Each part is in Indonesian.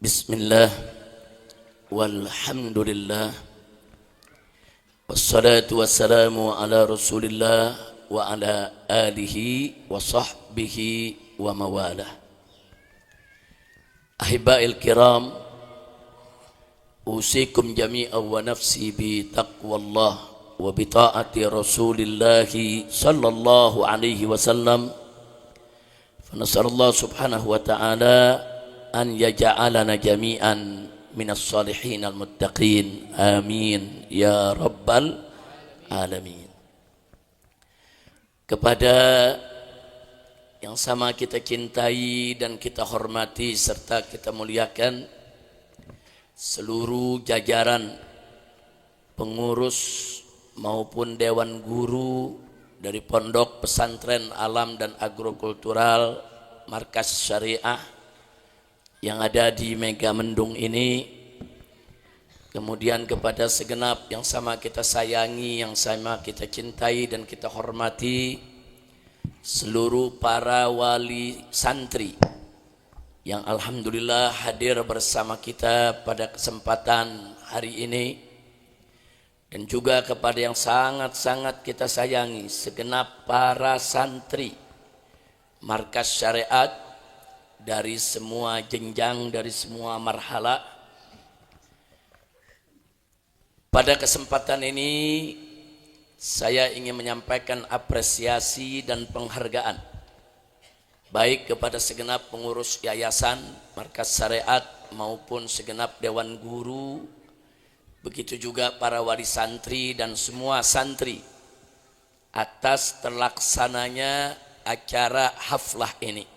Bismillah walhamdulillah wassalatu wassalamu ala rasulillah wa ala alihi wa sahbihi wa mawalah. Ahibba'il kiram, usikum jami'an wa nafsi bi taqwallah wa bi ta'ati rasulillahi sallallahu alaihi wasallam. Fa nasallallahu subhanahu wa ta'ala an yaja'alana jami'an minas salihin al-muttaqin, amin ya rabbal alamin. Kepada yang sama kita cintai dan kita hormati serta kita muliakan seluruh jajaran pengurus maupun dewan guru dari Pondok Pesantren Alam dan Agrokultural Markas Syariah yang ada di Megamendung ini, kemudian kepada segenap yang sama kita sayangi, yang sama kita cintai dan kita hormati, seluruh para wali santri yang alhamdulillah hadir bersama kita pada kesempatan hari ini, dan juga kepada yang sangat-sangat kita sayangi, segenap para santri Markas Syariat dari semua jenjang, dari semua marhala. Pada kesempatan ini saya ingin menyampaikan apresiasi dan penghargaan baik kepada segenap pengurus yayasan Markas Syariat maupun segenap dewan guru, begitu juga para wali santri dan semua santri atas terlaksananya acara haflah ini,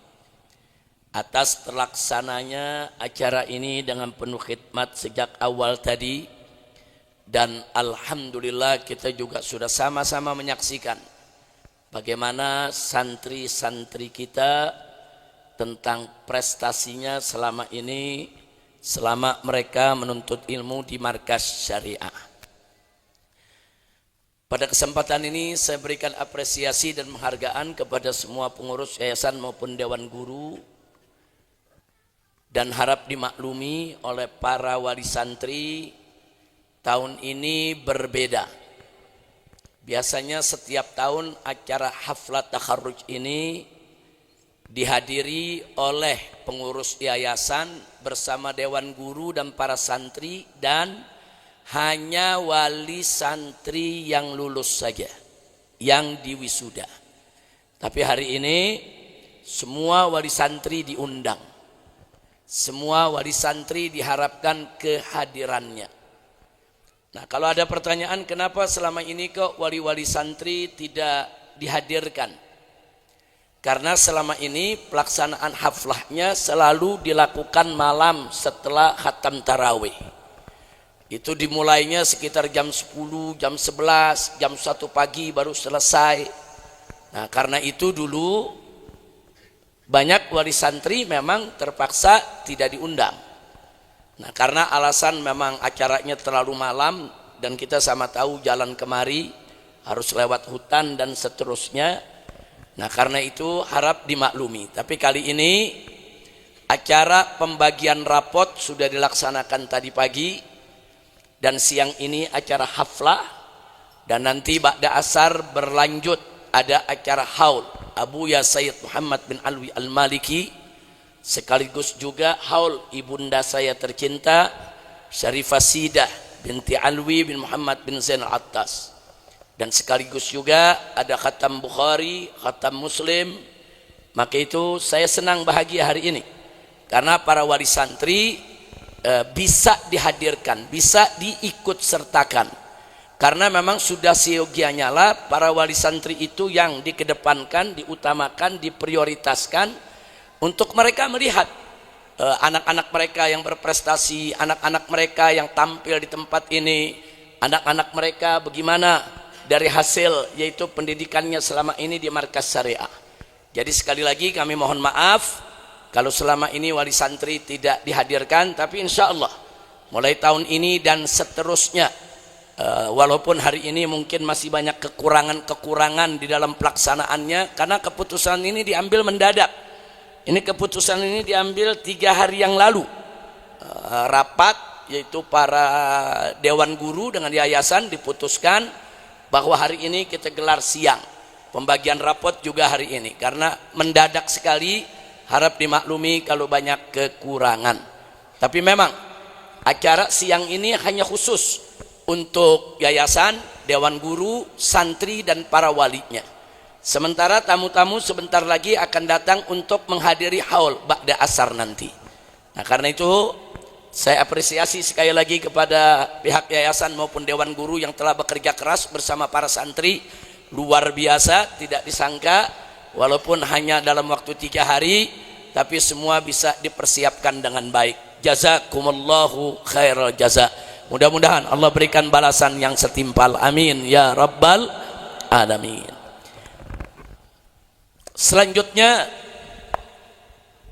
atas terlaksananya acara ini dengan penuh khidmat sejak awal tadi. Dan alhamdulillah kita juga sudah sama-sama menyaksikan bagaimana santri-santri kita tentang prestasinya selama ini, selama mereka menuntut ilmu di Markas Syariah. Pada kesempatan ini saya berikan apresiasi dan penghargaan kepada semua pengurus yayasan maupun dewan guru, dan harap dimaklumi oleh para wali santri, tahun ini berbeda. Biasanya setiap tahun acara haflat takharruj ini dihadiri oleh pengurus yayasan bersama dewan guru dan para santri, dan hanya wali santri yang lulus saja yang diwisuda. Tapi hari ini semua wali santri diundang. Semua wali santri diharapkan kehadirannya. Nah, kalau ada pertanyaan kenapa selama ini kok wali-wali santri tidak dihadirkan? Karena selama ini pelaksanaan haflahnya selalu dilakukan malam setelah khatam tarawih. Itu dimulainya sekitar jam 10, jam 11, jam 1 pagi baru selesai. Nah, karena itu dulu banyak wali santri memang terpaksa tidak diundang. Nah, karena alasan memang acaranya terlalu malam dan kita sama tahu jalan kemari harus lewat hutan dan seterusnya. Nah, karena itu harap dimaklumi. Tapi kali ini acara pembagian rapot sudah dilaksanakan tadi pagi, dan siang ini acara haflah, dan nanti ba'da asar berlanjut ada acara haul Abuya Sayyid Muhammad bin Alwi Al-Maliki, sekaligus juga haul ibunda saya tercinta Syarifah Sidah binti Alwi bin Muhammad bin Zain Al-Attas, dan sekaligus juga ada khatam Bukhari, khatam Muslim. Maka itu saya senang bahagia hari ini karena para wali santri bisa dihadirkan, bisa diikut sertakan. Karena memang sudah seyogianya lah para wali santri itu yang dikedepankan, diutamakan, diprioritaskan untuk mereka melihat anak-anak mereka yang berprestasi, anak-anak mereka yang tampil di tempat ini, anak-anak mereka bagaimana dari hasil yaitu pendidikannya selama ini di Markas Syariah. Jadi sekali lagi kami mohon maaf kalau selama ini wali santri tidak dihadirkan, tapi insya Allah mulai tahun ini dan seterusnya, walaupun hari ini mungkin masih banyak kekurangan-kekurangan di dalam pelaksanaannya karena keputusan ini diambil mendadak. Ini keputusan ini diambil 3 hari yang lalu. rapat, yaitu para dewan guru dengan yayasan, diputuskan bahwa hari ini kita gelar siang. Pembagian rapot juga hari ini karena mendadak sekali, harap dimaklumi kalau banyak kekurangan. Tapi memang acara siang ini hanya khusus untuk yayasan, dewan guru, santri dan para walinya. Sementara tamu-tamu sebentar lagi akan datang untuk menghadiri haul ba'da asar nanti. Nah, karena itu saya apresiasi sekali lagi kepada pihak yayasan maupun dewan guru yang telah bekerja keras bersama para santri. Luar biasa, tidak disangka walaupun hanya dalam waktu 3 hari, tapi semua bisa dipersiapkan dengan baik. Jazakumullahu khairal jaza. Mudah-mudahan Allah berikan balasan yang setimpal. Amin ya rabbal alamin. Selanjutnya,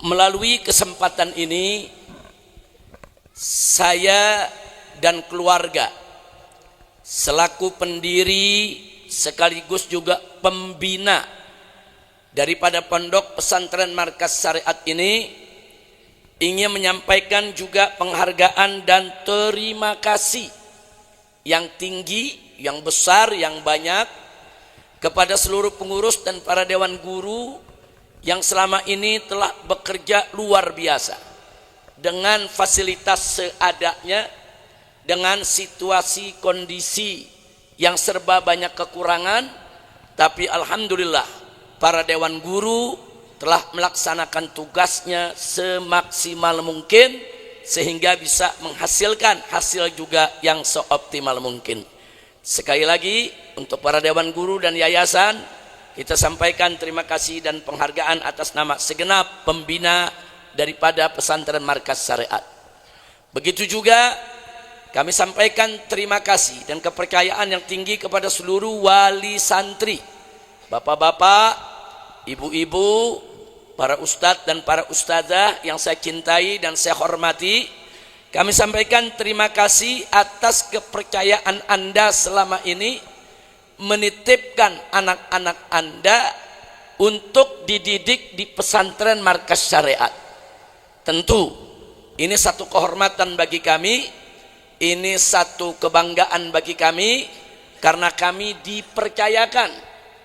melalui kesempatan ini saya dan keluarga selaku pendiri sekaligus juga pembina daripada Pondok Pesantren Markas Syariat ini ingin menyampaikan juga penghargaan dan terima kasih yang tinggi, yang besar, yang banyak kepada seluruh pengurus dan para dewan guru yang selama ini telah bekerja luar biasa dengan fasilitas seadanya, dengan situasi kondisi yang serba banyak kekurangan, tapi alhamdulillah para dewan guru telah melaksanakan tugasnya semaksimal mungkin sehingga bisa menghasilkan hasil juga yang seoptimal mungkin. Sekali lagi untuk para dewan guru dan yayasan kita sampaikan terima kasih dan penghargaan atas nama segenap pembina daripada Pesantren Markas Syariat. Begitu juga kami sampaikan terima kasih dan kepercayaan yang tinggi kepada seluruh wali santri, bapak-bapak, ibu-ibu, para ustadz dan para ustadzah yang saya cintai dan saya hormati. Kami sampaikan terima kasih atas kepercayaan Anda selama ini menitipkan anak-anak Anda untuk dididik di Pesantren Markas Syariat. Tentu ini satu kehormatan bagi kami. Ini satu kebanggaan bagi kami karena kami dipercayakan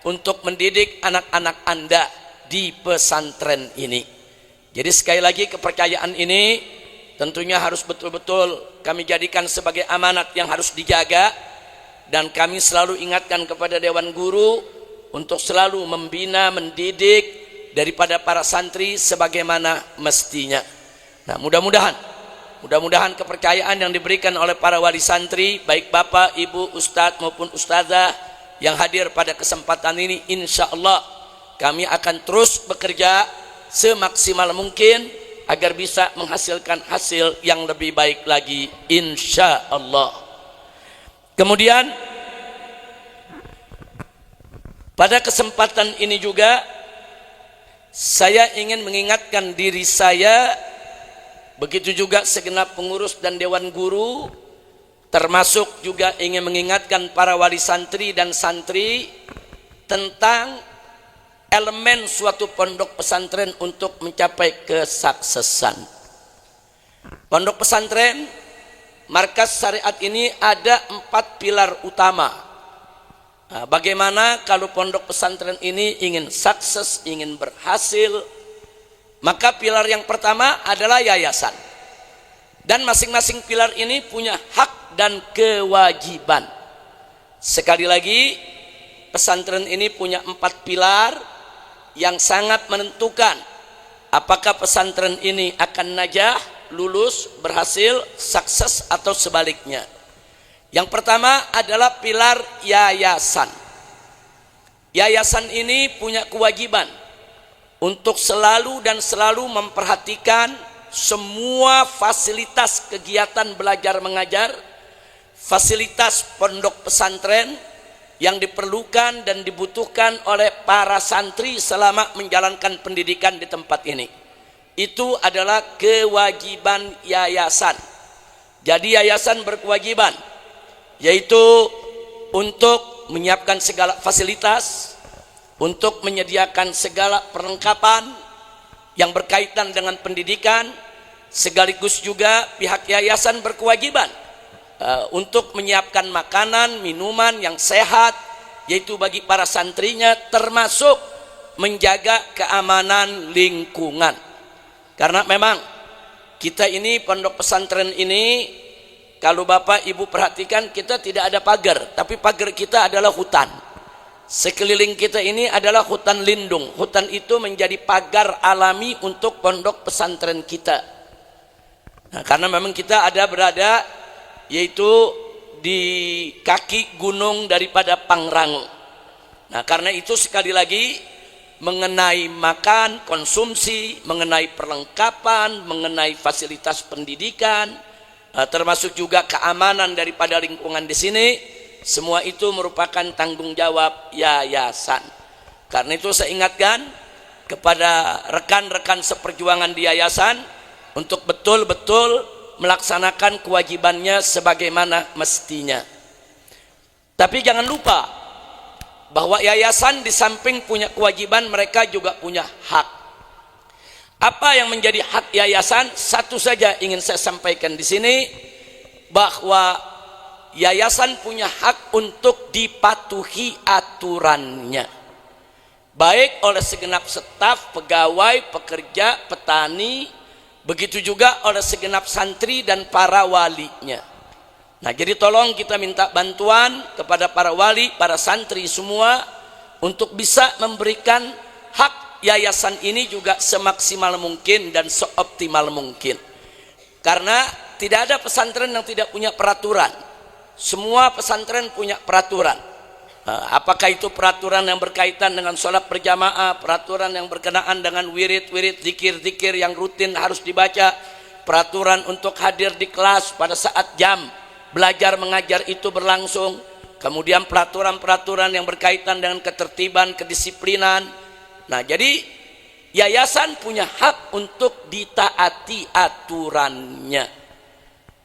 untuk mendidik anak-anak Anda di pesantren ini. Jadi sekali lagi kepercayaan ini tentunya harus betul-betul kami jadikan sebagai amanat yang harus dijaga, dan kami selalu ingatkan kepada dewan guru untuk selalu membina, mendidik daripada para santri sebagaimana mestinya. Nah, mudah-mudahan kepercayaan yang diberikan oleh para wali santri, baik bapak, ibu, ustadz maupun ustazah yang hadir pada kesempatan ini, insya Allah kami akan terus bekerja semaksimal mungkin agar bisa menghasilkan hasil yang lebih baik lagi, insya Allah. Kemudian pada kesempatan ini juga saya ingin mengingatkan diri saya, begitu juga segenap pengurus dan dewan guru, termasuk juga ingin mengingatkan para wali santri dan santri tentang elemen suatu pondok pesantren untuk mencapai kesuksesan. Pondok pesantren Markas Syariat ini ada 4 pilar utama. Nah, bagaimana kalau pondok pesantren ini ingin sukses, ingin berhasil? Maka pilar yang pertama adalah yayasan. Dan masing-masing pilar ini punya hak dan kewajiban. Sekali lagi, pesantren ini punya 4 pilar yang sangat menentukan apakah pesantren ini akan najah, lulus, berhasil, sukses atau sebaliknya. Yang pertama adalah pilar yayasan. Yayasan ini punya kewajiban untuk selalu memperhatikan semua fasilitas kegiatan belajar mengajar, fasilitas pondok pesantren yang diperlukan dan dibutuhkan oleh para santri selama menjalankan pendidikan di tempat ini. Itu adalah kewajiban yayasan. Jadi yayasan berkewajiban yaitu untuk menyiapkan segala fasilitas, untuk menyediakan segala perlengkapan yang berkaitan dengan pendidikan, sekaligus juga pihak yayasan berkewajiban untuk menyiapkan makanan, minuman yang sehat, yaitu bagi para santrinya, termasuk menjaga keamanan lingkungan. Karena memang kita ini pondok pesantren ini, kalau Bapak Ibu perhatikan, kita tidak ada pagar, tapi pagar kita adalah hutan. Sekeliling kita ini adalah hutan lindung. Hutan itu menjadi pagar alami untuk pondok pesantren kita. Nah, karena memang kita ada berada yaitu di kaki gunung daripada Pangrango. Nah, karena itu sekali lagi mengenai makan, konsumsi, mengenai perlengkapan, mengenai fasilitas pendidikan, termasuk juga keamanan daripada lingkungan di sini, semua itu merupakan tanggung jawab yayasan. Karena itu saya ingatkan kepada rekan-rekan seperjuangan di yayasan untuk betul-betul melaksanakan kewajibannya sebagaimana mestinya. Tapi jangan lupa bahwa yayasan di samping punya kewajiban, mereka juga punya hak. Apa yang menjadi hak yayasan? Satu saja ingin saya sampaikan di sini, bahwa yayasan punya hak untuk dipatuhi aturannya, baik oleh segenap staf, pegawai, pekerja, petani, begitu juga oleh segenap santri dan para walinya. Nah, jadi tolong kita minta bantuan kepada para wali, para santri semua untuk bisa memberikan hak yayasan ini juga semaksimal mungkin dan seoptimal mungkin. Karena tidak ada pesantren yang tidak punya peraturan. Semua pesantren punya peraturan. Apakah itu peraturan yang berkaitan dengan sholat berjamaah, peraturan yang berkenaan dengan wirid-wirid, zikir-zikir yang rutin harus dibaca, peraturan untuk hadir di kelas pada saat jam belajar mengajar itu berlangsung, kemudian peraturan-peraturan yang berkaitan dengan ketertiban, kedisiplinan. Nah, jadi yayasan punya hak untuk ditaati aturannya.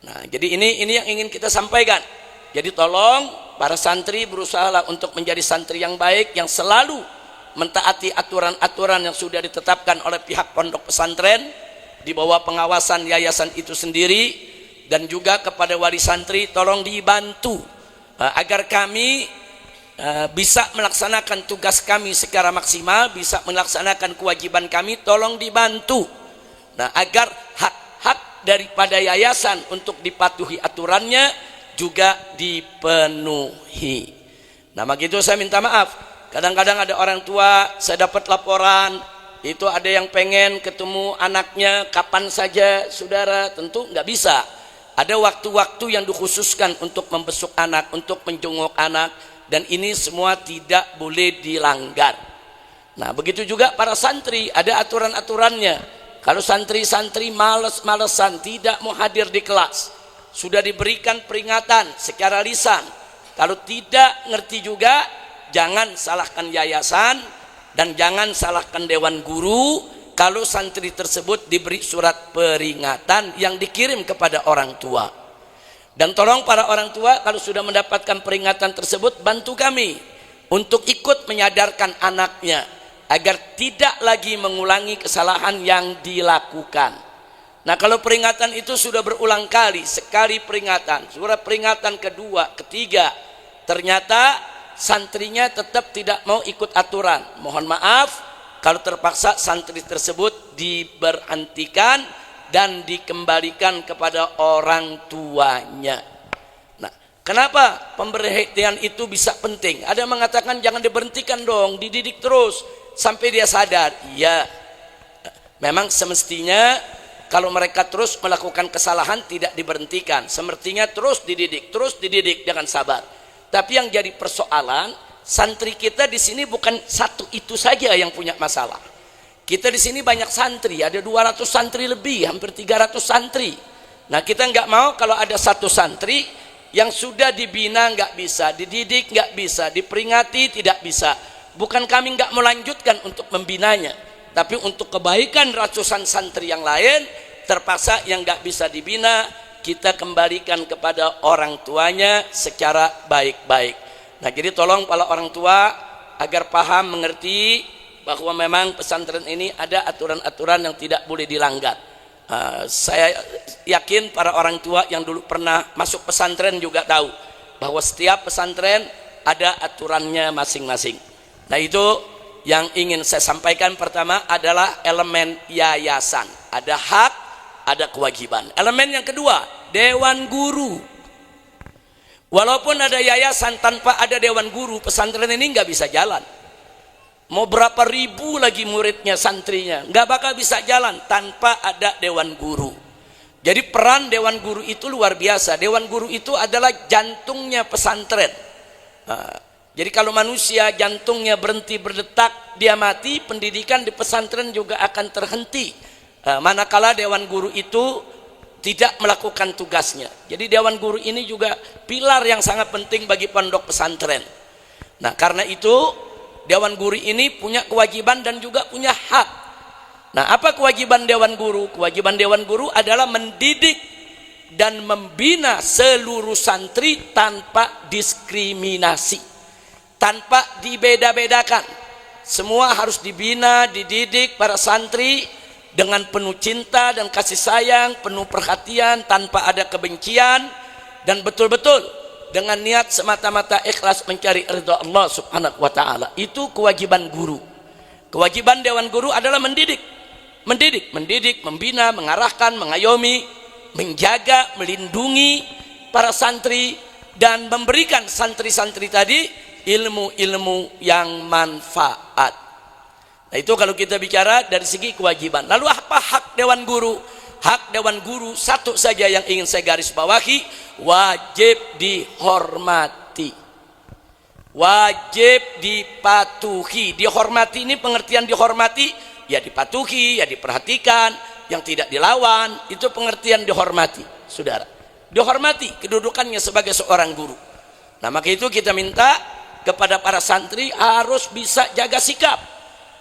Nah, jadi ini yang ingin kita sampaikan. Jadi tolong para santri berusaha untuk menjadi santri yang baik, yang selalu mentaati aturan-aturan yang sudah ditetapkan oleh pihak pondok pesantren di bawah pengawasan yayasan itu sendiri. Dan juga kepada wali santri, tolong dibantu agar kami bisa melaksanakan tugas kami secara maksimal, bisa melaksanakan kewajiban kami, tolong dibantu. Nah, agar hak-hak daripada yayasan untuk dipatuhi aturannya juga dipenuhi. Nah, begitu saya minta maaf. Kadang-kadang ada orang tua, saya dapat laporan, itu ada yang pengen ketemu anaknya kapan saja, saudara, tentu nggak bisa. Ada waktu-waktu yang dikhususkan untuk membesuk anak, untuk menjenguk anak, dan ini semua tidak boleh dilanggar. Nah, begitu juga para santri, ada aturan-aturannya. Kalau santri-santri males-malesan tidak mau hadir di kelas, sudah diberikan peringatan secara lisan. Kalau tidak ngerti juga, jangan salahkan yayasan dan jangan salahkan dewan guru kalau santri tersebut diberi surat peringatan yang dikirim kepada orang tua. Dan tolong para orang tua, kalau sudah mendapatkan peringatan tersebut, bantu kami untuk ikut menyadarkan anaknya agar tidak lagi mengulangi kesalahan yang dilakukan. Nah, kalau peringatan itu sudah berulang kali, sekali peringatan, surat peringatan kedua, ketiga, ternyata santrinya tetap tidak mau ikut aturan, mohon maaf, kalau terpaksa santri tersebut diberhentikan dan dikembalikan kepada orang tuanya. Nah, kenapa pemberhentian itu bisa penting? Ada yang mengatakan jangan diberhentikan dong, dididik terus sampai dia sadar. Iya, memang semestinya kalau mereka terus melakukan kesalahan tidak diberhentikan, semestinya terus dididik dengan sabar. Tapi yang jadi persoalan, santri kita di sini bukan satu itu saja yang punya masalah. Kita di sini banyak santri, ada 200 santri lebih, hampir 300 santri. Nah, kita nggak mau kalau ada satu santri yang sudah dibina nggak bisa, dididik nggak bisa, diperingati tidak bisa. Bukan kami nggak melanjutkan untuk membinanya, tapi untuk kebaikan ratusan santri yang lain, terpaksa yang nggak bisa dibina kita kembalikan kepada orang tuanya secara baik-baik. Nah, jadi tolong para orang tua agar paham, mengerti bahwa memang pesantren ini ada aturan-aturan yang tidak boleh dilanggar. Saya yakin para orang tua yang dulu pernah masuk pesantren juga tahu bahwa setiap pesantren ada aturannya masing-masing. Nah, itu yang ingin saya sampaikan. Pertama adalah elemen yayasan, ada hak, ada kewajiban. Elemen yang kedua, dewan guru. Walaupun ada yayasan, tanpa ada dewan guru, pesantren ini nggak bisa jalan. Mau berapa ribu lagi muridnya, santrinya, nggak bakal bisa jalan tanpa ada dewan guru. Jadi peran dewan guru itu luar biasa. Dewan guru itu adalah jantungnya pesantren. Jadi kalau manusia jantungnya berhenti berdetak, dia mati, pendidikan di pesantren juga akan terhenti. Manakala dewan guru itu tidak melakukan tugasnya. Jadi dewan guru ini juga pilar yang sangat penting bagi pondok pesantren. Nah, karena itu dewan guru ini punya kewajiban dan juga punya hak. Nah, apa kewajiban dewan guru? Kewajiban dewan guru adalah mendidik dan membina seluruh santri tanpa diskriminasi, tanpa dibeda-bedakan. Semua harus dibina, dididik para santri dengan penuh cinta dan kasih sayang, penuh perhatian, tanpa ada kebencian, dan betul-betul dengan niat semata-mata ikhlas mencari ridha Allah subhanahu wa ta'ala. Itu kewajiban guru. Kewajiban dewan guru adalah mendidik, membina, mengarahkan, mengayomi, menjaga, melindungi para santri, dan memberikan santri-santri tadi ilmu-ilmu yang manfaat. Nah, itu kalau kita bicara dari segi kewajiban. Lalu apa hak dewan guru? Hak dewan guru satu saja yang ingin saya garis bawahi, wajib dihormati, wajib dipatuhi. Dihormati ini pengertian dihormati, ya dipatuhi, ya diperhatikan, yang tidak dilawan, itu pengertian dihormati. Saudara, dihormati kedudukannya sebagai seorang guru. Nah, maka itu kita minta kepada para santri harus bisa jaga sikap,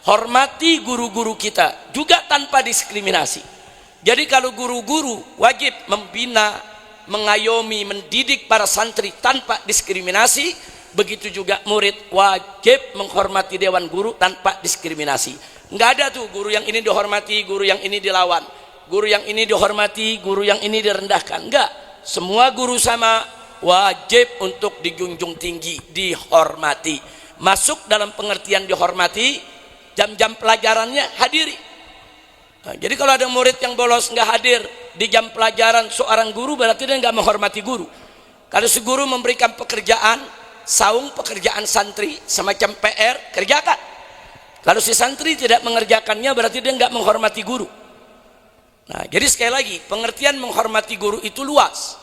hormati guru-guru kita juga tanpa diskriminasi. Jadi kalau guru-guru wajib membina, mengayomi, mendidik para santri tanpa diskriminasi, begitu juga murid wajib menghormati dewan guru tanpa diskriminasi. Enggak ada tuh guru yang ini dihormati, guru yang ini dilawan, guru yang ini dihormati, guru yang ini direndahkan. Enggak, semua guru sama, wajib untuk dijunjung tinggi, dihormati. Masuk dalam pengertian dihormati, jam-jam pelajarannya hadiri. Nah, jadi kalau ada murid yang bolos nggak hadir di jam pelajaran seorang guru, berarti dia nggak menghormati guru. Kalau si guru memberikan pekerjaan, saung pekerjaan santri semacam PR, kerjakan. Kalau si santri tidak mengerjakannya, berarti dia nggak menghormati guru. Nah, jadi sekali lagi pengertian menghormati guru itu luas,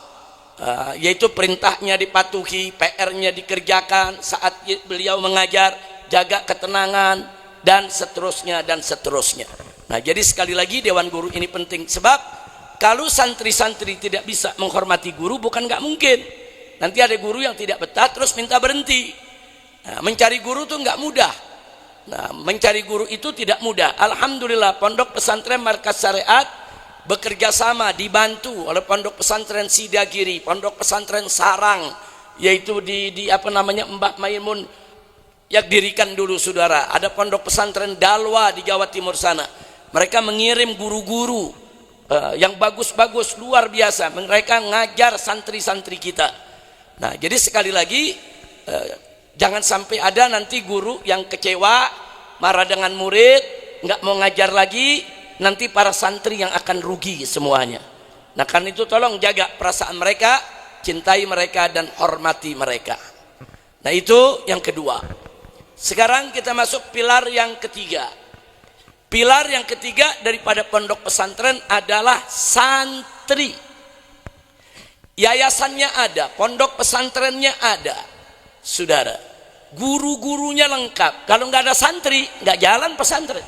yaitu perintahnya dipatuhi, PR-nya dikerjakan saat beliau mengajar, jaga ketenangan, dan seterusnya dan seterusnya. Nah, jadi sekali lagi dewan guru ini penting, sebab kalau santri-santri tidak bisa menghormati guru, bukan nggak mungkin nanti ada guru yang tidak betah terus minta berhenti. Nah, mencari guru tuh nggak mudah. Nah, mencari guru itu tidak mudah. Alhamdulillah pondok pesantren Markas Syariat bekerja sama, dibantu oleh pondok pesantren Sidagiri, pondok pesantren Sarang, yaitu di apa namanya Mbak Maimun yang dirikan dulu, saudara. Ada pondok pesantren Dalwa di Jawa Timur sana. Mereka mengirim guru-guru yang bagus-bagus, luar biasa. Mereka ngajar santri-santri kita. Nah, jadi sekali lagi jangan sampai ada nanti guru yang kecewa, marah dengan murid, nggak mau ngajar lagi, nanti para santri yang akan rugi semuanya. Nah, karena itu tolong jaga perasaan mereka, cintai mereka dan hormati mereka. Nah, itu yang kedua. Sekarang kita masuk pilar yang ketiga. Pilar yang ketiga daripada pondok pesantren adalah santri. Yayasannya ada, pondok pesantrennya ada, saudara. Guru-gurunya lengkap. Kalau nggak ada santri, nggak jalan pesantren.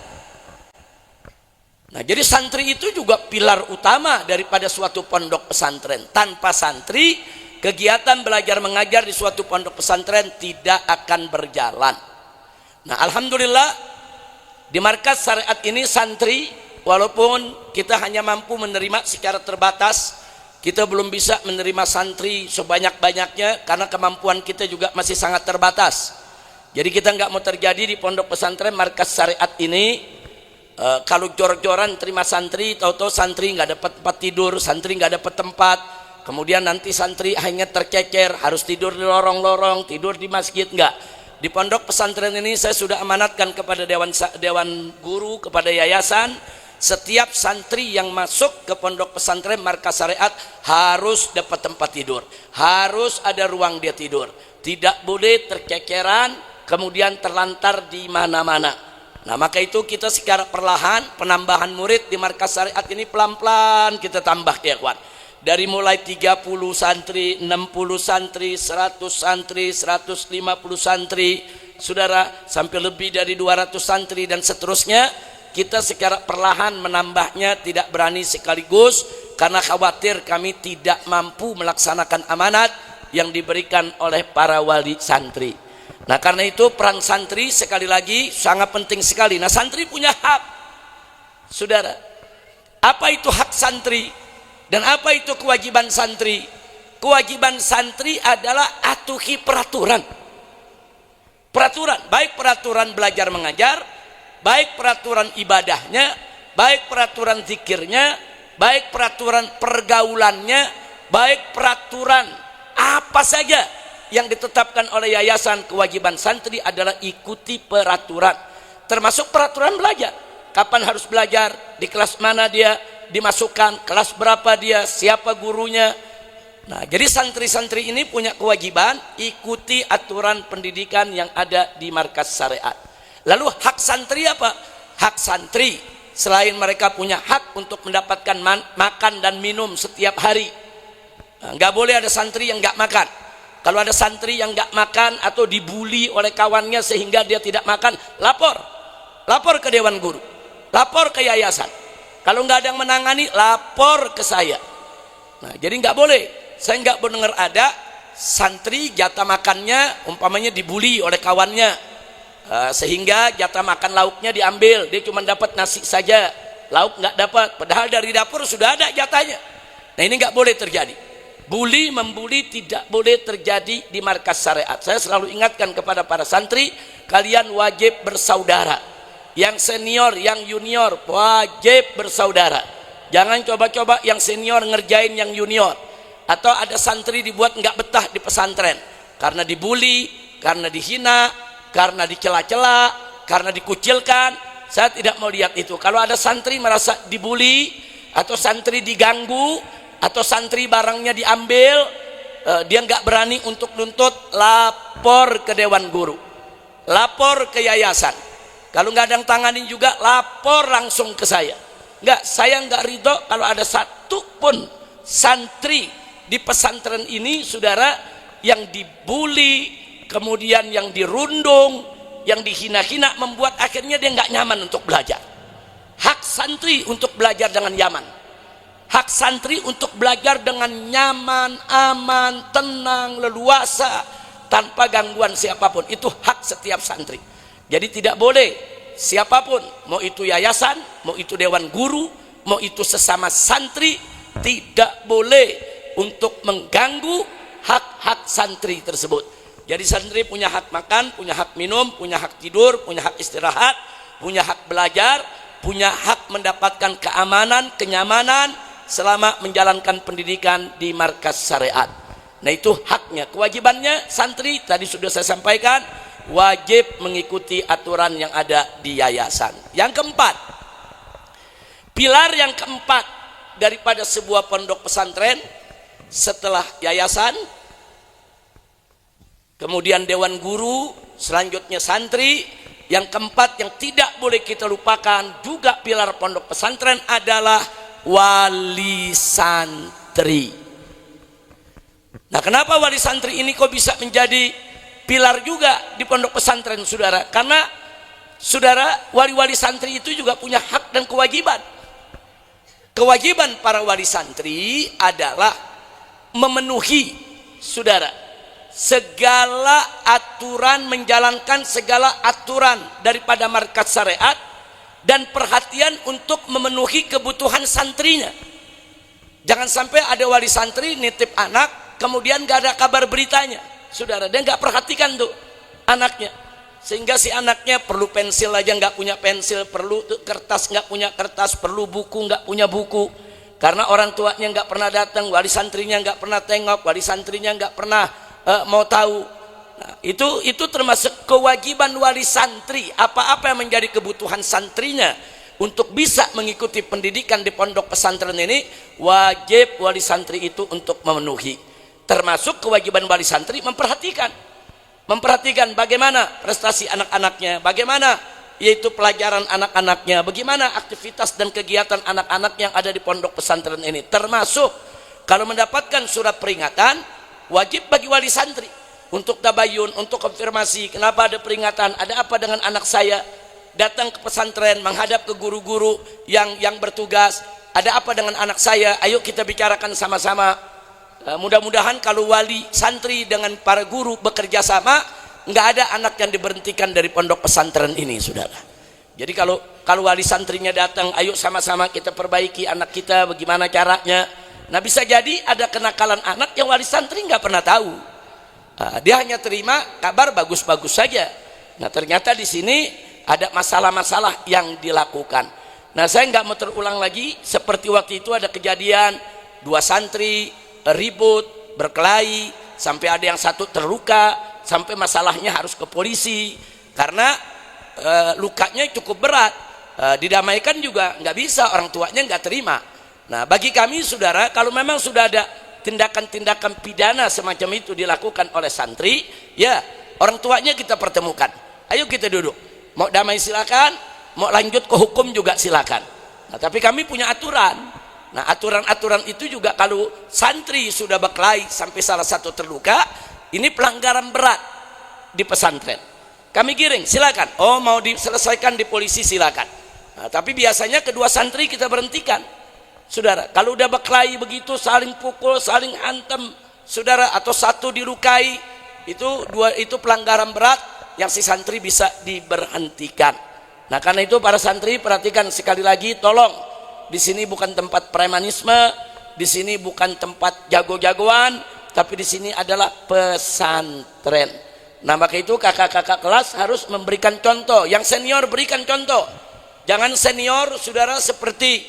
Nah, jadi santri itu juga pilar utama daripada suatu pondok pesantren. Tanpa santri, kegiatan belajar mengajar di suatu pondok pesantren tidak akan berjalan. Nah, alhamdulillah di Markas Syariat ini santri, walaupun kita hanya mampu menerima secara terbatas, kita belum bisa menerima santri sebanyak-banyaknya karena kemampuan kita juga masih sangat terbatas. Jadi kita nggak mau terjadi di pondok pesantren Markas Syariat ini Kalau jor-joran terima santri, tahu-tahu santri nggak dapat tempat tidur, santri nggak dapat tempat, kemudian nanti santri hanya tercecer, harus tidur di lorong-lorong, tidur di masjid. Enggak. Di pondok pesantren ini saya sudah amanatkan kepada dewan guru, kepada yayasan, setiap santri yang masuk ke pondok pesantren Markas Syariat harus dapat tempat tidur, harus ada ruang dia tidur, tidak boleh terceceran kemudian terlantar di mana-mana. Nah, maka itu kita secara perlahan penambahan murid di Markas Syariat ini pelan-pelan kita tambah, ya kawan. Dari mulai 30 santri, 60 santri, 100 santri, 150 santri, saudara, sampai lebih dari 200 santri dan seterusnya. Kita secara perlahan menambahnya, tidak berani sekaligus karena khawatir kami tidak mampu melaksanakan amanat yang diberikan oleh para wali santri. Nah, karena itu peran santri sekali lagi sangat penting sekali. Nah, santri punya hak, saudara. Apa itu hak santri dan apa itu kewajiban santri? Kewajiban santri adalah atuhi peraturan, baik peraturan belajar mengajar, baik peraturan ibadahnya, baik peraturan zikirnya, baik peraturan pergaulannya, baik peraturan apa saja yang ditetapkan oleh yayasan. Kewajiban santri adalah ikuti peraturan, termasuk peraturan belajar. Kapan harus belajar, di kelas mana dia dimasukkan, kelas berapa dia, siapa gurunya. Nah, jadi santri-santri ini punya kewajiban ikuti aturan pendidikan yang ada di Markas Syariat. Lalu hak santri apa? Hak santri selain mereka punya hak untuk mendapatkan makan dan minum setiap hari, nggak boleh ada santri yang nggak makan. Kalau ada santri yang nggak makan atau dibully oleh kawannya sehingga dia tidak makan, lapor ke dewan guru, lapor ke yayasan. Kalau nggak ada yang menangani, lapor ke saya. Nah, jadi nggak boleh. Saya nggak mendengar ada santri jatah makannya umpamanya dibully oleh kawannya, sehingga jatah makan lauknya diambil, dia cuma dapat nasi saja, lauk nggak dapat, padahal dari dapur sudah ada jatahnya. Nah, ini nggak boleh terjadi. Bully membuli tidak boleh terjadi di Markas Syariat. Saya selalu ingatkan kepada para santri, kalian wajib bersaudara. Yang senior, yang junior wajib bersaudara. Jangan coba-coba yang senior ngerjain yang junior. Atau ada santri dibuat nggak betah di pesantren karena dibully, karena dihina, karena dicela-cela, karena dikucilkan. Saya tidak mau lihat itu. Kalau ada santri merasa dibully atau santri diganggu atau santri barangnya diambil, dia nggak berani untuk nuntut, lapor ke dewan guru, lapor ke yayasan. Kalau nggak ada yang tanganin juga, lapor langsung ke saya. Saya nggak ridho kalau ada satu pun santri di pesantren ini, saudara, yang dibully, kemudian yang dirundung, yang dihina-hina, membuat akhirnya dia nggak nyaman untuk belajar. Hak santri untuk belajar dengan nyaman. Hak santri untuk belajar dengan nyaman, aman, tenang, leluasa, tanpa gangguan siapapun. Itu hak setiap santri. Jadi tidak boleh siapapun, mau itu yayasan, mau itu dewan guru, mau itu sesama santri, tidak boleh untuk mengganggu hak-hak santri tersebut. Jadi santri punya hak makan, punya hak minum, punya hak tidur, punya hak istirahat, punya hak belajar, punya hak mendapatkan keamanan, kenyamanan selama menjalankan pendidikan di Markas Syariat. Nah, itu haknya. Kewajibannya santri tadi sudah saya sampaikan, wajib mengikuti aturan yang ada di yayasan. Yang keempat, pilar yang keempat daripada sebuah pondok pesantren setelah yayasan, kemudian dewan guru, selanjutnya santri, yang keempat yang tidak boleh kita lupakan juga pilar pondok pesantren adalah wali santri. Nah, kenapa wali santri ini kok bisa menjadi pilar juga di pondok pesantren, saudara? Karena saudara, wali-wali santri itu juga punya hak dan kewajiban. Kewajiban para wali santri adalah memenuhi, saudara, segala aturan, menjalankan segala aturan daripada Markas Syariat, dan perhatian untuk memenuhi kebutuhan santrinya. Jangan sampai ada wali santri nitip anak kemudian gak ada kabar beritanya, saudara, dia gak perhatikan tuh anaknya, sehingga si anaknya perlu pensil aja nggak punya pensil, perlu kertas nggak punya kertas, perlu buku nggak punya buku, karena orang tuanya nggak pernah datang, wali santrinya nggak pernah tengok, wali santrinya nggak pernah mau tahu. Nah, itu termasuk kewajiban wali santri. Apa-apa yang menjadi kebutuhan santrinya untuk bisa mengikuti pendidikan di pondok pesantren ini, wajib wali santri itu untuk memenuhi. Termasuk kewajiban wali santri memperhatikan bagaimana prestasi anak-anaknya, bagaimana yaitu pelajaran anak-anaknya, bagaimana aktivitas dan kegiatan anak-anak yang ada di pondok pesantren ini. Termasuk kalau mendapatkan surat peringatan, wajib bagi wali santri untuk tabayun, untuk konfirmasi, kenapa ada peringatan, ada apa dengan anak saya, datang ke pesantren, menghadap ke guru-guru yang bertugas, ada apa dengan anak saya, ayo kita bicarakan sama-sama. Mudah-mudahan kalau wali santri dengan para guru bekerja sama, nggak ada anak yang diberhentikan dari pondok pesantren ini, saudara. Jadi kalau wali santrinya datang, ayo sama-sama kita perbaiki anak kita, bagaimana caranya. Nah, bisa jadi ada kenakalan anak yang wali santri nggak pernah tahu. Dia hanya terima kabar bagus-bagus saja. Nah, ternyata di sini ada masalah-masalah yang dilakukan. Nah, saya nggak mau terulang lagi seperti waktu itu ada kejadian 2 santri ribut, berkelahi, sampai ada yang satu terluka, sampai masalahnya harus ke polisi karena lukanya cukup berat. Didamaikan juga nggak bisa, orang tuanya nggak terima. Nah, bagi kami saudara, kalau memang sudah ada tindakan-tindakan pidana semacam itu dilakukan oleh santri, ya orang tuanya kita pertemukan, ayo kita duduk, mau damai silakan, mau lanjut ke hukum juga silakan. Nah, tapi kami punya aturan. Nah, aturan-aturan itu juga kalau santri sudah berkelahi sampai salah satu terluka, ini pelanggaran berat di pesantren, kami giring, silakan. Oh, mau diselesaikan di polisi silakan. Nah, tapi biasanya kedua santri kita berhentikan, saudara. Kalau udah berkelahi begitu, saling pukul, saling antem, saudara, atau satu dilukai, itu pelanggaran berat yang si santri bisa diberhentikan. Nah, karena itu para santri perhatikan sekali lagi, tolong. Di sini bukan tempat premanisme, di sini bukan tempat jago-jagoan, tapi di sini adalah pesantren. Nah, maka itu kakak-kakak kelas harus memberikan contoh. Yang senior berikan contoh. Jangan senior, saudara, seperti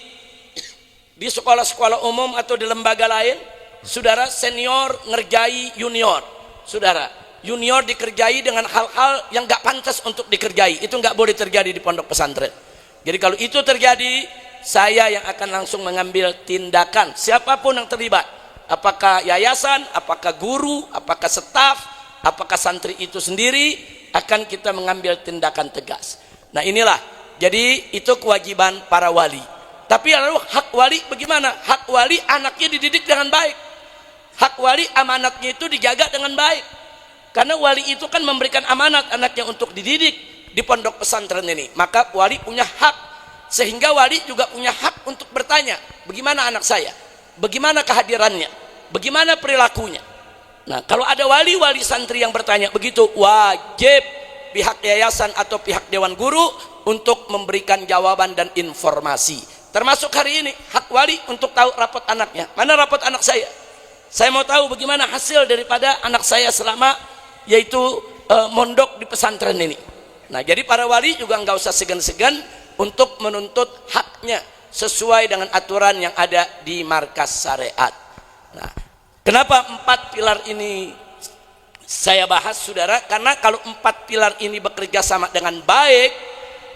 di sekolah-sekolah umum atau di lembaga lain, saudara, senior ngerjai junior. Saudara, junior dikerjai dengan hal-hal yang gak pantas untuk dikerjai. Itu gak boleh terjadi di pondok pesantren. Jadi kalau itu terjadi, saya yang akan langsung mengambil tindakan, siapapun yang terlibat, apakah yayasan, apakah guru, apakah staf, apakah santri itu sendiri, akan kita mengambil tindakan tegas. Nah, inilah, jadi itu kewajiban para wali. Tapi lalu hak wali bagaimana? Hak wali anaknya dididik dengan baik, hak wali amanatnya itu dijaga dengan baik, karena wali itu kan memberikan amanat anaknya untuk dididik di pondok pesantren ini. Maka wali punya hak, sehingga wali juga punya hak untuk bertanya, bagaimana anak saya, bagaimana kehadirannya, bagaimana perilakunya. Nah, kalau ada wali santri yang bertanya begitu, wajib pihak yayasan atau pihak dewan guru untuk memberikan jawaban dan informasi. Termasuk hari ini hak wali untuk tahu rapot anaknya. Mana rapot anak saya mau tahu bagaimana hasil daripada anak saya selama yaitu mondok di pesantren ini. Nah, jadi para wali juga nggak usah segan-segan untuk menuntut haknya sesuai dengan aturan yang ada di markas syariat. Nah, kenapa 4 pilar ini saya bahas, saudara? Karena kalau 4 pilar ini bekerja sama dengan baik,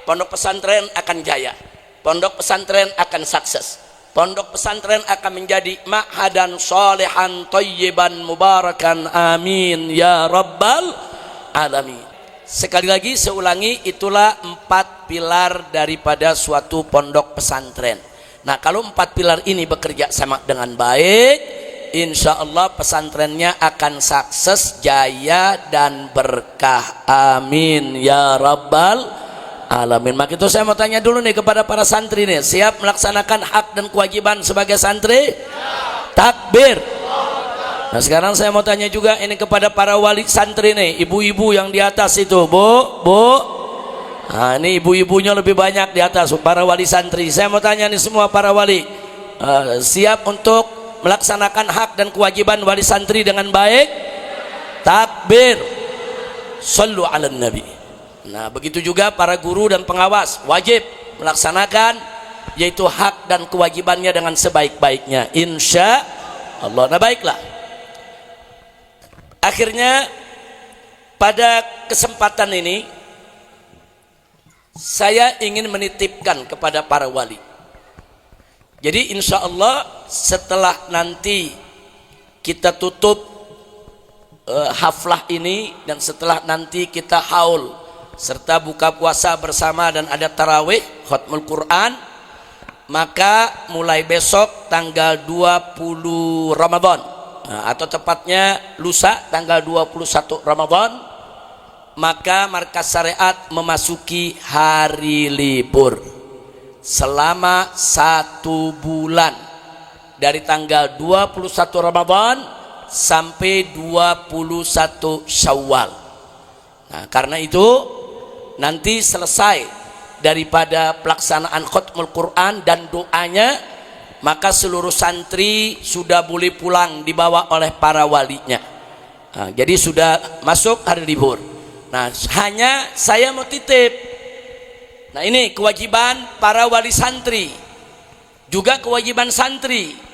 pondok pesantren akan jaya, pondok pesantren akan sukses, pondok pesantren akan menjadi ma'hadan solehan thayyiban mubarakan, amin ya rabbal alamin. Sekali lagi saya ulangi, itulah 4 pilar daripada suatu pondok pesantren. Nah, kalau 4 pilar ini bekerja sama dengan baik, insya Allah pesantrennya akan sukses, jaya dan berkah, amin ya rabbal alamin. Maka itu saya mau tanya dulu nih kepada para santri nih, siap melaksanakan hak dan kewajiban sebagai santri? Takbir. Nah, sekarang saya mau tanya juga ini kepada para wali santri nih, ibu-ibu yang di atas itu, bu. Nah, ini ibu-ibunya lebih banyak di atas, para wali santri. Saya mau tanya nih semua para wali, siap untuk melaksanakan hak dan kewajiban wali santri dengan baik? Takbir. Sallu ala nabi. Nah, begitu juga para guru dan pengawas wajib melaksanakan yaitu hak dan kewajibannya dengan sebaik-baiknya, insya Allah. Nah, baiklah, akhirnya pada kesempatan ini saya ingin menitipkan kepada para wali. Jadi insya Allah setelah nanti kita tutup haflah ini dan setelah nanti kita haul serta buka puasa bersama dan ada tarawih khatmul Quran, maka mulai besok tanggal 20 Ramadan, atau tepatnya lusa tanggal 21 Ramadan, maka Markas Syariat memasuki hari libur selama 1 bulan dari tanggal 21 Ramadan sampai 21 Syawal. Nah, karena itu nanti selesai daripada pelaksanaan khatmul Quran dan doanya, maka seluruh santri sudah boleh pulang dibawa oleh para walinya. Nah, jadi sudah masuk hari libur. Nah, hanya saya mau titip. Nah, ini kewajiban para wali santri, juga kewajiban santri.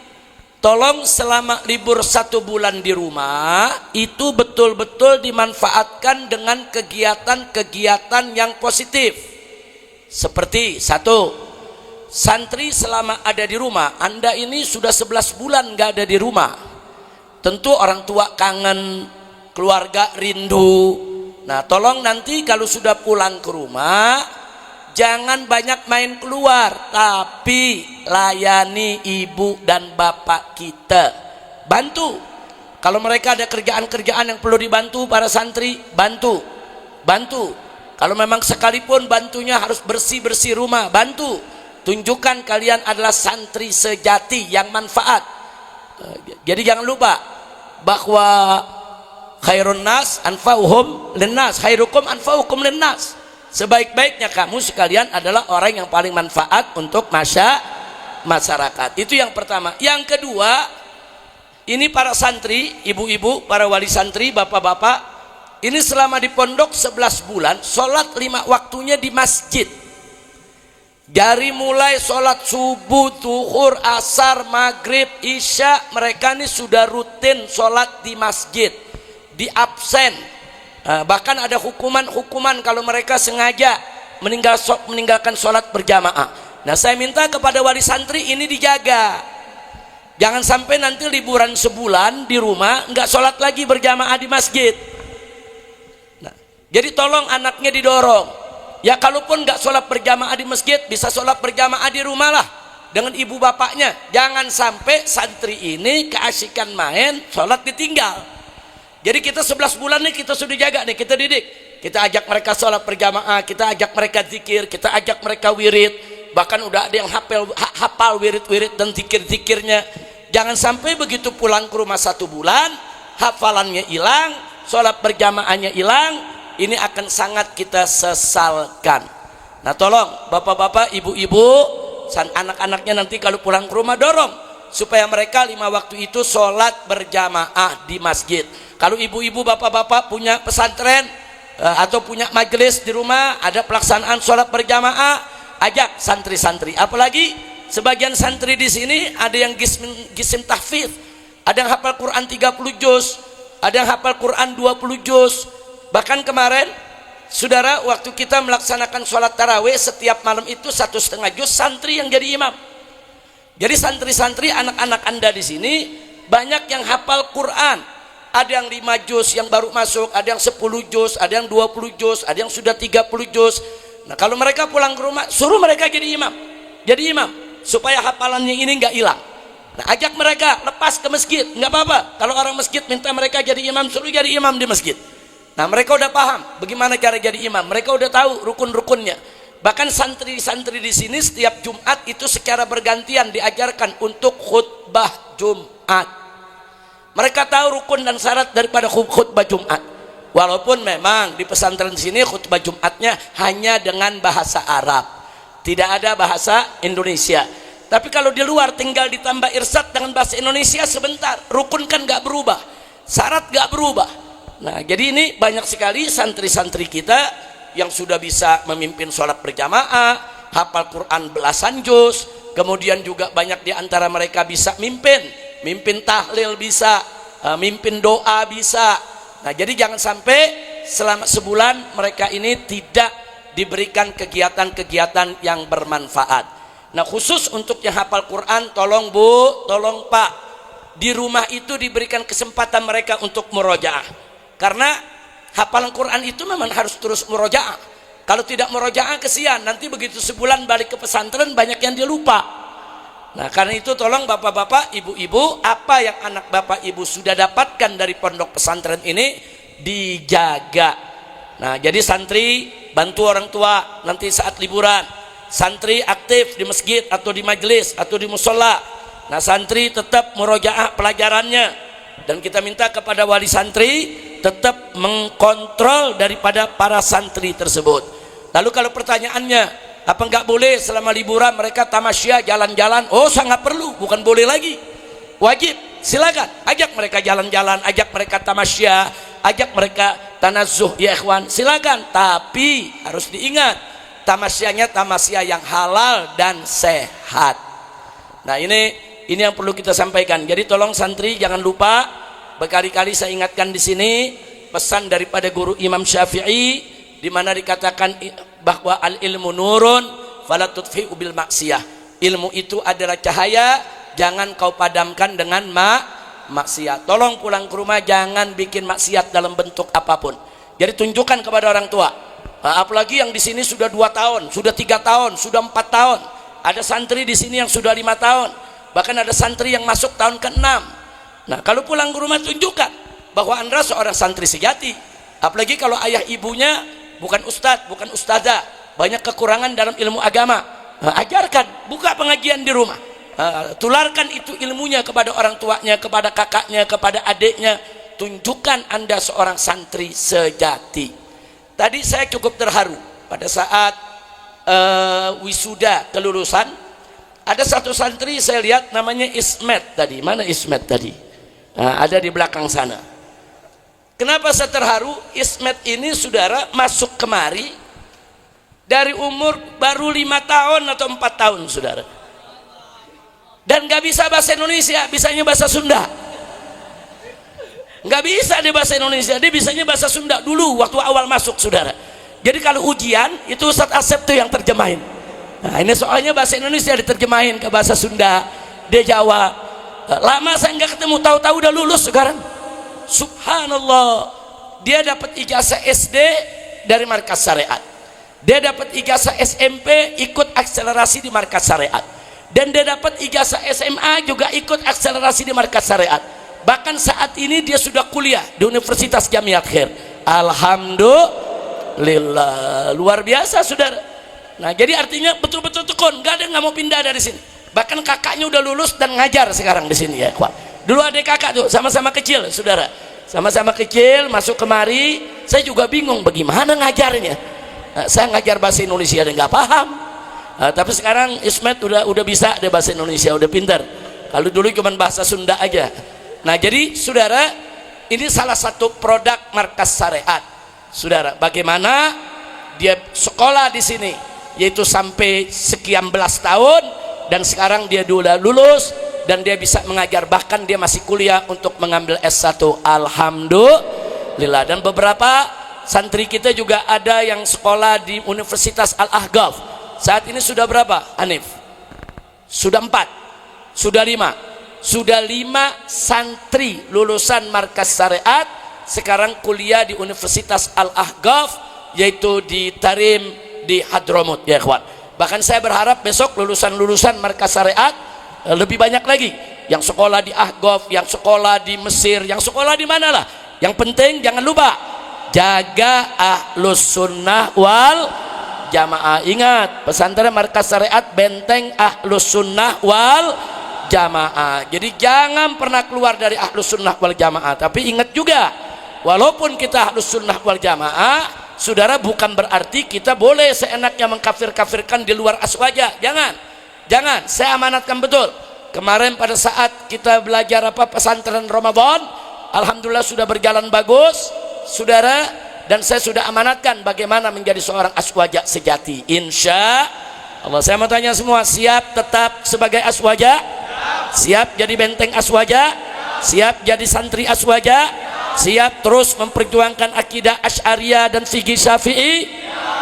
Tolong selama libur 1 bulan di rumah itu betul-betul dimanfaatkan dengan kegiatan-kegiatan yang positif. Seperti 1, santri selama ada di rumah, Anda ini sudah 11 bulan gak ada di rumah. Tentu orang tua kangen, keluarga rindu. Nah, tolong nanti kalau sudah pulang ke rumah, jangan banyak main keluar, tapi layani ibu dan bapak kita. Bantu. Kalau mereka ada kerjaan-kerjaan yang perlu dibantu para santri, bantu. Kalau memang sekalipun bantunya harus bersih-bersih rumah, bantu. Tunjukkan kalian adalah santri sejati yang manfaat. Jadi jangan lupa bahwa khairun nas anfa'uhum linnas, khairukum anfa'ukum linnas. Sebaik-baiknya kamu sekalian adalah orang yang paling manfaat untuk masyarakat. Itu yang pertama. Yang kedua, ini para santri, ibu-ibu, para wali santri, bapak-bapak, ini selama di pondok 11 bulan, sholat 5 waktunya di masjid. Dari mulai sholat subuh, zuhur, asar, maghrib, isya, mereka ini sudah rutin sholat di masjid, di absen. Bahkan ada hukuman kalau mereka sengaja meninggalkan sholat berjamaah. Nah, saya minta kepada wali santri ini dijaga. Jangan sampai nanti liburan sebulan di rumah nggak sholat lagi berjamaah di masjid. Nah, jadi tolong anaknya didorong. Ya, kalaupun nggak sholat berjamaah di masjid, bisa sholat berjamaah di rumah lah dengan ibu bapaknya. Jangan sampai santri ini keasikan main, sholat ditinggal. Jadi kita 11 bulan nih kita sudah jaga nih, kita didik. Kita ajak mereka sholat berjamaah, kita ajak mereka zikir, kita ajak mereka wirid. Bahkan udah ada yang hafal wirid-wirid dan zikir-zikirnya. Jangan sampai begitu pulang ke rumah 1 bulan, hafalannya hilang, sholat berjamaahnya hilang. Ini akan sangat kita sesalkan. Nah, tolong bapak-bapak, ibu-ibu, anak-anaknya nanti kalau pulang ke rumah dorong supaya mereka 5 waktu itu sholat berjamaah di masjid. Kalau ibu-ibu, bapak-bapak punya pesantren atau punya majelis di rumah, ada pelaksanaan sholat berjamaah, ajak santri-santri. Apalagi sebagian santri di sini ada yang gisim tahfidz, ada yang hafal Quran 30 juz, ada yang hafal Quran 20 juz. Bahkan kemarin, saudara, waktu kita melaksanakan sholat tarawih setiap malam itu 1,5 juz, santri yang jadi imam. Jadi santri-santri, anak-anak Anda di sini banyak yang hafal Quran. Ada yang 5 juz yang baru masuk, ada yang 10 juz, ada yang 20 juz, ada yang sudah 30 juz. Nah, kalau mereka pulang ke rumah, suruh mereka jadi imam. Jadi imam, supaya hafalannya ini nggak hilang. Nah, ajak mereka lepas ke masjid, nggak apa-apa. Kalau orang masjid minta mereka jadi imam, suruh jadi imam di masjid. Nah, mereka udah paham bagaimana cara jadi imam. Mereka udah tahu rukun-rukunnya. Bahkan santri-santri di sini setiap Jumat itu secara bergantian diajarkan untuk khutbah Jumat. Mereka tahu rukun dan syarat daripada khutbah Jumat. Walaupun memang di pesantren sini khutbah Jumatnya hanya dengan bahasa Arab, tidak ada bahasa Indonesia. Tapi kalau di luar tinggal ditambah irsyad dengan bahasa Indonesia sebentar. Rukun kan nggak berubah, syarat nggak berubah. Nah, jadi ini banyak sekali santri-santri kita yang sudah bisa memimpin sholat berjamaah, hafal Quran belasan juz, kemudian juga banyak di antara mereka bisa mimpin tahlil bisa, mimpin doa bisa. Nah, jadi jangan sampai selama sebulan mereka ini tidak diberikan kegiatan-kegiatan yang bermanfaat. Nah, khusus untuk yang hafal Quran, tolong Bu, tolong Pak, di rumah itu diberikan kesempatan mereka untuk murojaah. Karena hafalan Quran itu memang harus terus murojaah. Kalau tidak murojaah kesian, nanti begitu sebulan balik ke pesantren banyak yang dia lupa. Nah, karena itu tolong bapak-bapak, ibu-ibu, apa yang anak bapak ibu sudah dapatkan dari pondok pesantren ini dijaga. Nah, jadi santri bantu orang tua nanti saat liburan. Santri aktif di masjid atau di majelis atau di musola. Nah, santri tetap murojaah pelajarannya, dan kita minta kepada wali santri tetap mengkontrol daripada para santri tersebut. Lalu kalau pertanyaannya, apa enggak boleh selama liburan mereka tamasya jalan-jalan? Oh, sangat perlu, bukan boleh lagi, wajib. Silakan ajak mereka jalan-jalan, ajak mereka tamasya, ajak mereka tanazzuh ya ikhwan, silakan. Tapi harus diingat, tamasyanya tamasya yang halal dan sehat. Nah, ini yang perlu kita sampaikan. Jadi tolong santri jangan lupa, berkali-kali saya ingatkan di sini pesan daripada guru Imam Syafi'i, di mana dikatakan bahwa al ilmu nurun fala tudfi'u bil maksiyah. Ilmu itu adalah cahaya, jangan kau padamkan dengan maksiat. Tolong pulang ke rumah jangan bikin maksiat dalam bentuk apapun. Jadi tunjukkan kepada orang tua. Apalagi yang di sini sudah 2 tahun, sudah 3 tahun, sudah 4 tahun. Ada santri di sini yang sudah 5 tahun, bahkan ada santri yang masuk tahun ke-6. Nah, kalau pulang ke rumah tunjukkan bahwa Anda seorang santri sejati. Apalagi kalau ayah ibunya bukan ustadz, bukan ustadzah, banyak kekurangan dalam ilmu agama. Ajarkan, buka pengajian di rumah. Tularkan itu ilmunya kepada orang tuanya, kepada kakaknya, kepada adiknya. Tunjukkan Anda seorang santri sejati. Tadi saya cukup terharu pada saat wisuda kelulusan. Ada satu santri saya lihat namanya Ismet tadi. Mana Ismet tadi? Nah, ada di belakang sana. Kenapa saya terharu? Ismet ini saudara masuk kemari dari umur baru 5 tahun atau 4 tahun saudara. Dan gak bisa bahasa Indonesia, bisanya bahasa Sunda. Nggak bisa dia bahasa Indonesia, dia bisanya bahasa Sunda dulu waktu awal masuk saudara. Jadi kalau ujian itu Ustadz Asep tuh yang terjemahin. Nah, ini soalnya bahasa Indonesia diterjemahin ke bahasa Sunda, dia jawab. Lama saya nggak ketemu, tahu-tahu udah lulus sekarang. Subhanallah, dia dapat ijazah SD dari Markas Syariat, dia dapat ijazah SMP ikut akselerasi di Markas Syariat, dan dia dapat ijazah SMA juga ikut akselerasi di Markas Syariat. Bahkan saat ini dia sudah kuliah di Universitas Jamiat Khair. Alhamdulillah, luar biasa saudara. Nah, jadi artinya betul-betul tekun, nggak ada yang nggak mau pindah dari sini. Bahkan kakaknya udah lulus dan ngajar sekarang di sini ya. Dulu adik kakak tuh sama-sama kecil saudara, sama-sama kecil masuk kemari. Saya juga bingung bagaimana ngajarnya. Nah, saya ngajar bahasa Indonesia dan nggak paham. Nah, tapi sekarang Ismet udah bisa deh bahasa Indonesia, udah pintar. Kalau dulu cuma bahasa Sunda aja. Nah, jadi saudara, ini salah satu produk Markas Syariat. Saudara, bagaimana dia sekolah di sini, yaitu sampai sekian belas tahun, dan sekarang dia sudah lulus dan dia bisa mengajar, bahkan dia masih kuliah untuk mengambil S1. Alhamdulillah. Dan beberapa santri kita juga ada yang sekolah di Universitas Al-Ahqaf. Saat ini sudah berapa, Hanif? Sudah 4, sudah 5. Sudah 5 santri lulusan Markas Syariat sekarang kuliah di Universitas Al-Ahqaf, yaitu di Tarim di Hadramut ya ikhwan. Bahkan saya berharap besok lulusan-lulusan Markas Syariat lebih banyak lagi yang sekolah di Ahqaf, yang sekolah di Mesir, yang sekolah di mana lah. Yang penting jangan lupa jaga Ahlus Sunnah wal Jamaah. Ingat, pesantren Markas Syariat benteng Ahlus Sunnah wal Jamaah. Jadi jangan pernah keluar dari Ahlus Sunnah wal Jamaah. Tapi ingat juga, walaupun kita Ahlus Sunnah wal Jamaah, saudara, bukan berarti kita boleh seenaknya mengkafir-kafirkan di luar aswaja. Jangan. Saya amanatkan betul. Kemarin pada saat kita belajar pesantren Ramadan, alhamdulillah sudah berjalan bagus. Saudara, dan saya sudah amanatkan bagaimana menjadi seorang aswaja sejati. Insya Allah. Saya mau tanya semua, siap tetap sebagai aswaja? Siap jadi benteng aswaja? Siap jadi santri aswaja? Siap terus memperjuangkan akidah Asy'ariyah dan fikih Syafi'i?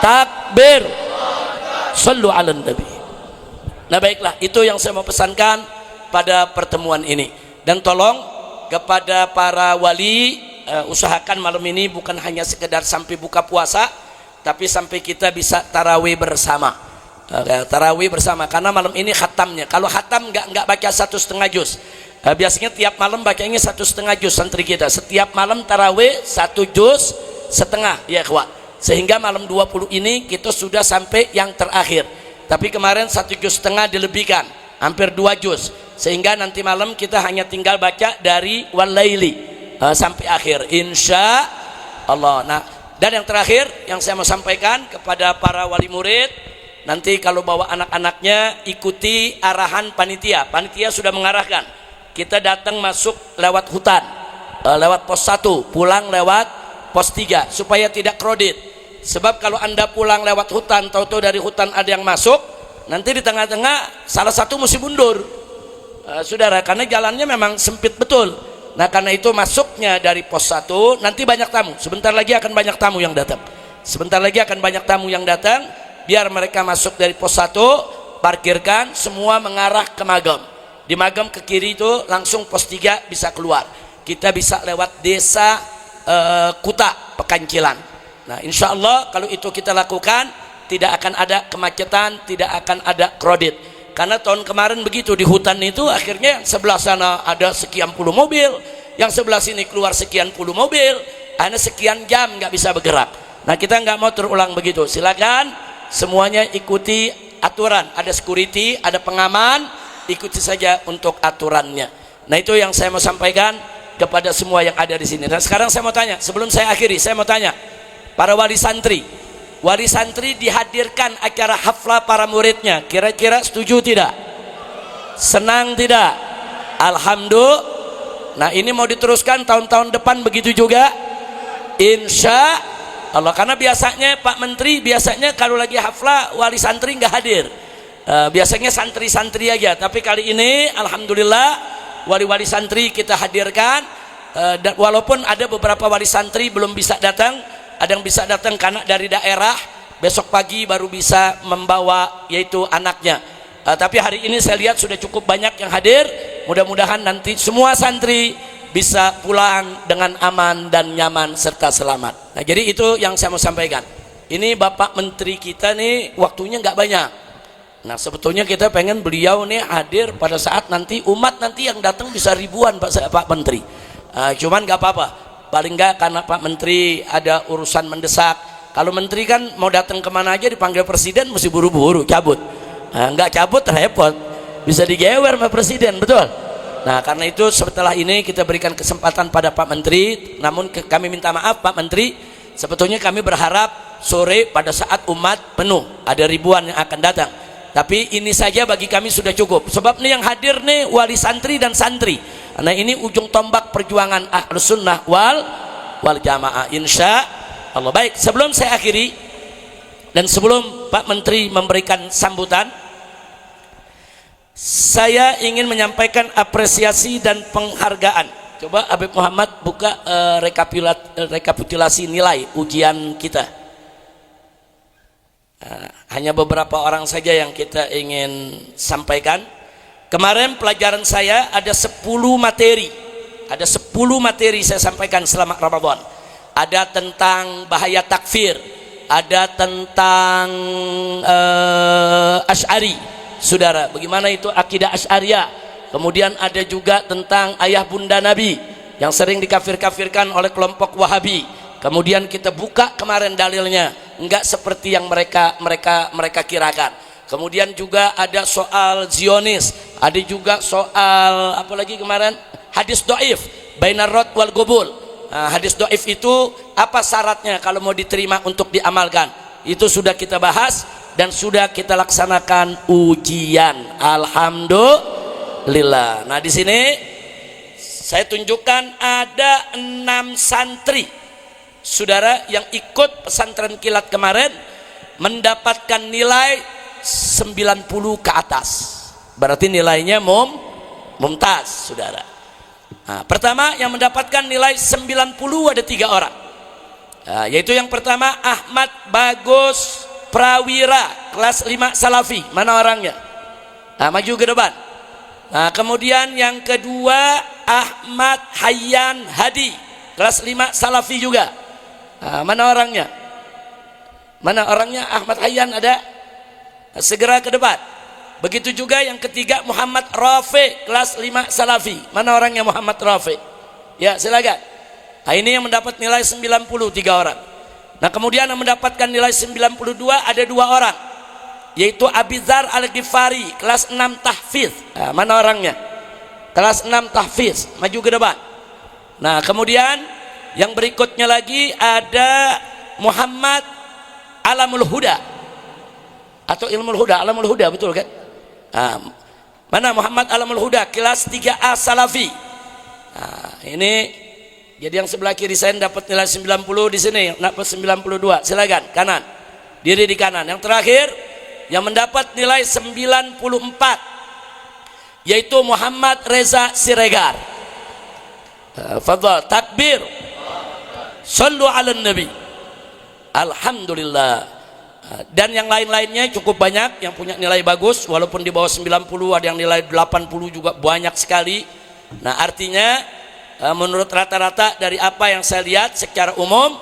Takbir. Shallu 'alan nabi. Nah baiklah, itu yang saya mau pesankan pada pertemuan ini. Dan tolong kepada para wali, usahakan malam ini bukan hanya sekedar sampai buka puasa, tapi sampai kita bisa tarawih bersama. Tarawih bersama, karena malam ini khatamnya. Kalau khatam nggak baca 1,5 juz. Biasanya tiap malam bacanya 1,5 juz santri kita. Setiap malam tarawih 1,5 juz, ya ikhwah. Sehingga malam 20 ini kita sudah sampai yang terakhir. Tapi kemarin 1,5 juz dilebihkan, hampir 2 juz. Sehingga nanti malam kita hanya tinggal baca dari walaili sampai akhir, insya Allah. Nah, dan yang terakhir yang saya mau sampaikan kepada para wali murid, nanti kalau bawa anak-anaknya ikuti arahan panitia. Panitia sudah mengarahkan kita datang masuk lewat hutan, lewat pos 1, pulang lewat pos 3, supaya tidak kredit. Sebab kalau anda pulang lewat hutan, tahu-tahu dari hutan ada yang masuk, nanti di tengah-tengah salah satu mesti mundur, saudara, karena jalannya memang sempit betul. Nah karena itu masuknya dari pos 1, nanti banyak tamu, sebentar lagi akan banyak tamu yang datang, biar mereka masuk dari pos 1, parkirkan, semua mengarah ke Magam. Di Magam ke kiri itu langsung pos 3 bisa keluar, kita bisa lewat desa Kuta, Pekancilan. Nah insya Allah kalau itu kita lakukan, tidak akan ada kemacetan, tidak akan ada kredit. Karena tahun kemarin begitu di hutan itu, akhirnya yang sebelah sana ada sekian puluh mobil, yang sebelah sini keluar sekian puluh mobil, hanya sekian jam nggak bisa bergerak. Nah kita nggak mau terulang begitu. Silakan semuanya ikuti aturan, ada security, ada pengaman, ikuti saja untuk aturannya. Nah itu yang saya mau sampaikan kepada semua yang ada di sini. Dan sekarang saya mau tanya, sebelum saya akhiri, saya mau tanya para wali santri dihadirkan acara haflah para muridnya, kira-kira setuju tidak? Senang tidak? Alhamdulillah. Nah ini mau diteruskan tahun-tahun depan begitu juga, insya Allah. Karena biasanya Pak Menteri kalau lagi haflah wali santri nggak hadir, biasanya santri-santri aja. Tapi kali ini alhamdulillah wali-wali santri kita hadirkan, dan walaupun ada beberapa wali santri belum bisa datang, ada yang bisa datang karena dari daerah, besok pagi baru bisa membawa yaitu anaknya. Tapi hari ini saya lihat sudah cukup banyak yang hadir. Mudah-mudahan nanti semua santri bisa pulang dengan aman dan nyaman serta selamat. Nah jadi itu yang saya mau sampaikan. Ini Bapak Menteri kita nih waktunya nggak banyak. Nah sebetulnya kita pengen beliau nih hadir pada saat nanti umat nanti yang datang bisa ribuan Pak Menteri. Cuman nggak apa-apa, paling nggak karena Pak Menteri ada urusan mendesak. Kalau Menteri kan mau datang kemana aja dipanggil Presiden mesti buru-buru cabut. Nggak cabut repot, bisa digewer sama Presiden, betul. Nah karena itu setelah ini kita berikan kesempatan pada Pak Menteri. Namun kami minta maaf Pak Menteri, sebetulnya kami berharap sore pada saat umat penuh, ada ribuan yang akan datang. Tapi ini saja bagi kami sudah cukup. Sebab nih yang hadir nih wali santri dan santri. Nah ini ujung tombak perjuangan Ahlus Sunnah wal Jamaah, insya Allah. Baik, sebelum saya akhiri dan sebelum Pak Menteri memberikan sambutan, saya ingin menyampaikan apresiasi dan penghargaan. Coba Habib Muhammad buka rekapitulasi nilai ujian kita. Hanya beberapa orang saja yang kita ingin sampaikan. Kemarin pelajaran saya ada 10 materi. Ada 10 materi saya sampaikan selama Ramadan. Ada tentang bahaya takfir, ada tentang Asy'ari, saudara, bagaimana itu akidah Asy'ariyah. Kemudian ada juga tentang ayah bunda Nabi yang sering dikafir-kafirkan oleh kelompok Wahabi. Kemudian kita buka kemarin dalilnya, enggak seperti yang mereka kirakan. Kemudian juga ada soal Zionis, ada juga soal apa lagi kemarin, hadis doif bainar rad wal qubul. Hadis doif itu apa syaratnya kalau mau diterima untuk diamalkan, itu sudah kita bahas dan sudah kita laksanakan ujian, alhamdulillah. Nah di sini saya tunjukkan ada 6 santri saudara yang ikut pesantren kilat kemarin mendapatkan nilai 90 ke atas. Berarti nilainya mumtaz, saudara. Nah, pertama yang mendapatkan nilai 90 ada 3 orang. Nah, yaitu yang pertama Ahmad Bagus Prawira, kelas 5 Salafi. Mana orangnya? Nah, maju ke depan. Nah, kemudian yang kedua Ahmad Hayyan Hadi, kelas 5 Salafi juga. Nah, mana orangnya? Mana orangnya? Ahmad Hayyan ada? Nah, segera ke depan. Begitu juga yang ketiga Muhammad Rafi, kelas 5 Salafi. Mana orangnya Muhammad Rafi? Ya, silakan. Nah, ini yang mendapat nilai 90, 3 orang. Nah, kemudian yang mendapatkan nilai 92 ada 2 orang, yaitu Abizar Al-Ghifari, kelas 6 Tahfiz. Nah, mana orangnya? Kelas 6 Tahfiz, maju ke depan. Nah, kemudian yang berikutnya lagi ada Muhammad Alamul Huda atau Ilmul Huda, Alamul Huda, betul kan? Nah, mana Muhammad Alamul Huda, kelas 3A Salafi. Nah, ini jadi yang sebelah kiri saya dapat nilai 90, di sini dapat 92. Silakan kanan, diri di kanan. Yang terakhir yang mendapat nilai 94 yaitu Muhammad Reza Siregar. Fadhal, takbir, sallu ala nabi. Alhamdulillah. Dan yang lain-lainnya cukup banyak yang punya nilai bagus, walaupun di bawah 90, ada yang nilai 80 juga banyak sekali. Nah, artinya menurut rata-rata dari apa yang saya lihat secara umum,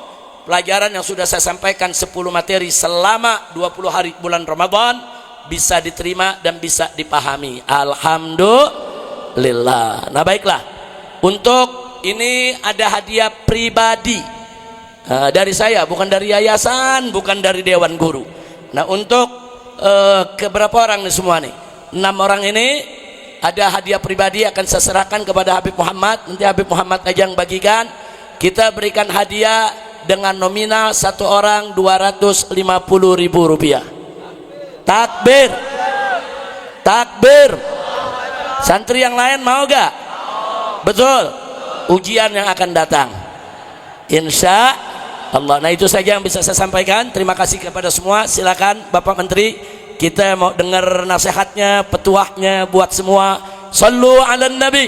pelajaran yang sudah saya sampaikan 10 materi selama 20 hari bulan Ramadan bisa diterima dan bisa dipahami. Alhamdulillah. Nah, baiklah, untuk ini ada hadiah pribadi dari saya, bukan dari yayasan, bukan dari dewan guru. Nah, untuk ke berapa orang nih semua nih? 6 orang ini ada hadiah pribadi akan saya serahkan kepada Habib Muhammad. Nanti Habib Muhammad aja yang bagikan. Kita berikan hadiah dengan nominal 1 orang 250.000 rupiah. Takbir, takbir. Santri yang lain mau gak? Betul. Ujian yang akan datang, insya Allah. Nah, itu saja yang bisa saya sampaikan. Terima kasih kepada semua. Silakan Bapak Menteri, kita mau dengar nasihatnya, petuahnya buat semua. Sallu ala nabi.